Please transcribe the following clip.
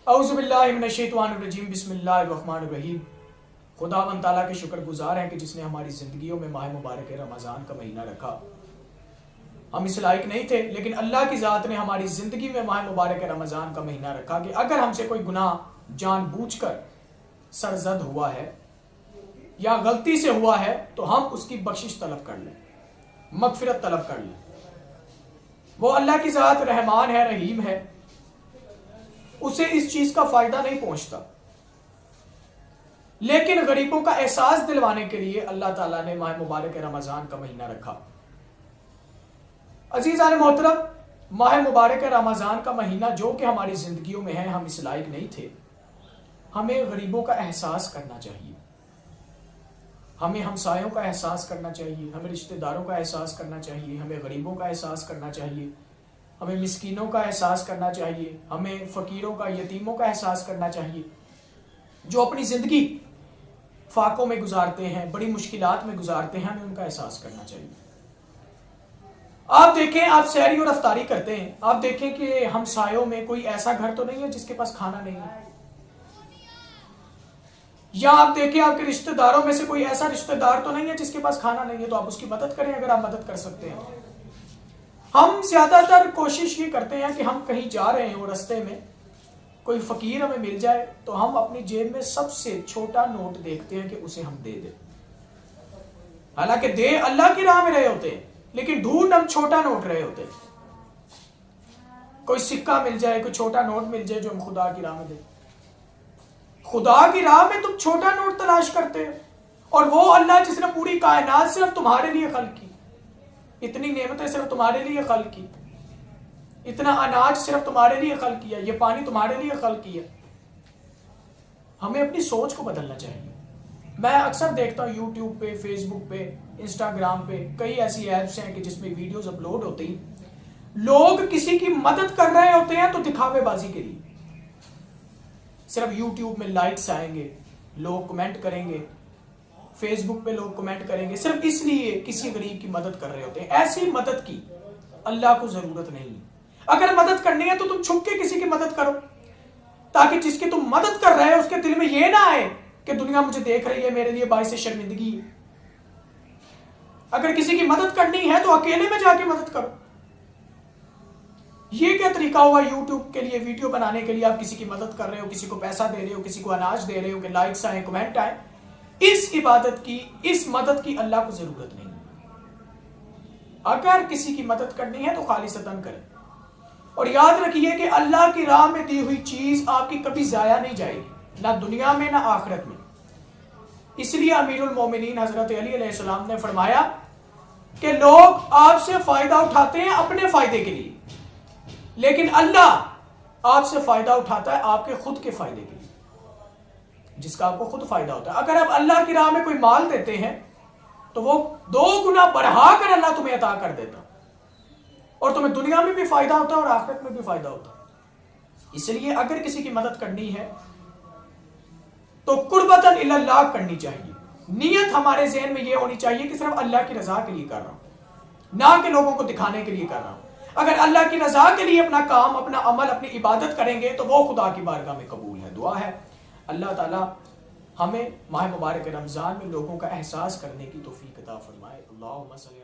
औज़ुबिल्लाहिमिनश्शैतानिर्रजीम बिस्मिल्लाहिर्रहमानिर्रहीम। खुदावंद ताला के शुक्रगुजार हैं कि जिसने हमारी ज़िंदगियों में माह मुबारक रमज़ान का महीना रखा। हम इस लायक नहीं थे, लेकिन अल्लाह की ज़ात ने हमारी ज़िंदगी में माह मुबारक रमज़ान का महीना रखा कि अगर हमसे कोई गुनाह जानबूझकर सरजद हुआ है या गलती से हुआ है तो हम उसकी बख्शिश तलब कर लें, मगफिरत तलब कर लें। वो अल्लाह की ज़ात रहमान है, रहीम है, उसे इस चीज का फायदा नहीं पहुंचता, लेकिन गरीबों का एहसास दिलवाने के लिए अल्लाह ताला ने माह मुबारक रमजान का महीना रखा। अजीज़ान मोहतरम, माह मुबारक रमजान का महीना जो कि हमारी जिंदगियों में है, हम इस लायक नहीं थे। हमें गरीबों का एहसास करना चाहिए, हमें हमसायों का एहसास करना चाहिए, हमें रिश्तेदारों का एहसास करना चाहिए, हमें गरीबों का एहसास करना चाहिए, हमें मिस्कीनों का एहसास करना चाहिए, हमें फ़कीरों का, यतीमों का एहसास करना चाहिए, जो अपनी ज़िंदगी फाकों में गुजारते हैं, बड़ी मुश्किलात में गुजारते हैं। हमें उनका एहसास करना चाहिए। आप देखें, आप सैरी और अफ्तारी करते हैं, आप देखें कि हमसायों में कोई ऐसा घर तो नहीं है जिसके पास खाना नहीं है, या आप देखें आपके रिश्तेदारों में से कोई ऐसा रिश्तेदार तो नहीं है जिसके पास खाना नहीं है, तो आप उसकी मदद करें अगर आप मदद कर सकते हैं। हम ज्यादातर कोशिश ये करते हैं कि हम कहीं जा रहे हैं और रास्ते में कोई फकीर हमें मिल जाए तो हम अपनी जेब में सबसे छोटा नोट देखते हैं कि उसे हम दे दें। हालांकि दे अल्लाह की राह में रहे होते हैं, लेकिन ढूंढ हम छोटा नोट रहे होते हैं। कोई सिक्का मिल जाए, कोई छोटा नोट मिल जाए जो हम खुदा की राह में दे। खुदा की राह में तुम छोटा नोट तलाश करते हो, और वो अल्लाह जिसने पूरी कायनात सिर्फ तुम्हारे लिए खल्क की, इतनी नेमतें सिर्फ तुम्हारे लिए खल्क की, इतना अनाज सिर्फ तुम्हारे लिए खल्क किया, ये पानी तुम्हारे लिए खल्क किया। हमें अपनी सोच को बदलना चाहिए। मैं अक्सर देखता हूँ यूट्यूब पे, फेसबुक पे, इंस्टाग्राम पे कई ऐसी ऐप्स हैं कि जिसमें वीडियोस अपलोड होती हैं, लोग किसी की मदद कर रहे होते हैं तो दिखावेबाजी के लिए। सिर्फ यूट्यूब में लाइक्स आएंगे, लोग कमेंट करेंगे, फेसबुक पे लोग कमेंट करेंगे, सिर्फ इसलिए किसी गरीब की मदद कर रहे होते हैं। ऐसी मदद की अल्लाह को जरूरत नहीं है। अगर मदद करनी है तो तुम छुप के किसी की मदद करो, ताकि जिसकी तुम मदद कर रहे हो उसके दिल में यह ना आए कि दुनिया मुझे देख रही है, मेरे लिए बाइस शर्मिंदगी है। अगर किसी की मदद करनी है तो अकेले में जाके मदद करो। ये क्या तरीका हुआ यूट्यूब के लिए वीडियो बनाने के लिए? आप किसी की मदद कर रहे हो, किसी को पैसा दे रहे हो, किसी को अनाज दे रहे हो कि लाइक्स आए, कमेंट आए। इस इबादत की, इस मदद की अल्लाह को जरूरत नहीं। अगर किसी की मदद करनी है तो खालिसतन करें, और याद रखिए कि अल्लाह की राह में दी हुई चीज आपकी कभी जाया नहीं जाएगी, ना दुनिया में ना आखिरत में। इसलिए अमीरुल मोमिनीन हजरत अली अलैहिस्सलाम ने फरमाया कि लोग आपसे फायदा उठाते हैं अपने फायदे के लिए, लेकिन अल्लाह आपसे फायदा उठाता है आपके खुद के फायदे के लिए, जिसका आपको खुद फायदा होता है। अगर आप अल्लाह की राह में कोई माल देते हैं तो वो 2 गुना बढ़ाकर अल्लाह तुम्हें अता कर देता, और तुम्हें दुनिया में भी फायदा होता है और आखिरत में भी फायदा होता है। इसलिए अगर किसी की मदद करनी है तो कुर्बतन इल्लल्लाह करनी चाहिए। नियत हमारे ज़हन में यह होनी चाहिए कि सिर्फ अल्लाह की रजा के लिए कर रहा हूं, ना कि लोगों को दिखाने के लिए कर रहा हूं। अगर अल्लाह की रजा के लिए अपना काम, अपना अमल, अपनी इबादत करेंगे तो वो खुदा की बारगाह में कबूल है। दुआ है अल्लाह ताला हमें माह मुबारक रमजान में लोगों का एहसास करने की तौफीक अता फरमाए। अल्लाहुम्मा सल्ली